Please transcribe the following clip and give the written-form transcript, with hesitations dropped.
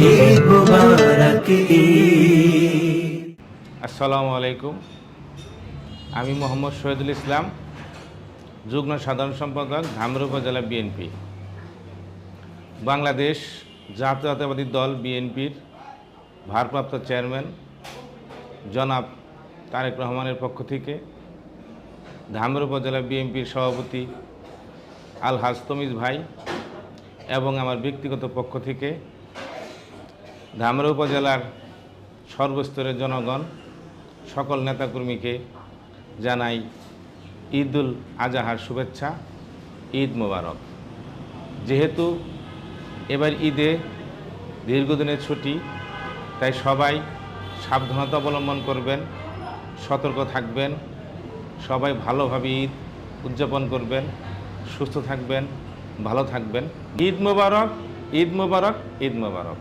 ঈদ মুবারক ঈদ। আসসালামু আলাইকুম। আমি মোহাম্মদ শহীদুল ইসলাম, যুগ্ম সাধারণ সম্পাদক, ধামরা উপজেলা বিএনপি। বাংলাদেশ জাতীয়তাবাদী দল বিএনপির ভারপ্রাপ্ত চেয়ারম্যান জনাব তারেক রহমানের পক্ষ থেকে ধামরা উপজেলা বিএনপির সভাপতি আলহাজ তমিজ ভাই এবং আমার ব্যক্তিগত পক্ষ থেকে ধামরা উপজেলার সর্বস্তরের জনগণ, সকল নেতাকর্মীকে জানাই ঈদুল আজহার শুভেচ্ছা, ঈদ মোবারক। যেহেতু এবার ঈদে দীর্ঘদিনের ছুটি, তাই সবাই সাবধানতা অবলম্বন করবেন, সতর্ক থাকবেন, সবাই ভালোভাবে ঈদ উদযাপন করবেন, সুস্থ থাকবেন, ভালো থাকবেন। ঈদ মোবারক, ঈদ মোবারক, ঈদ মোবারক।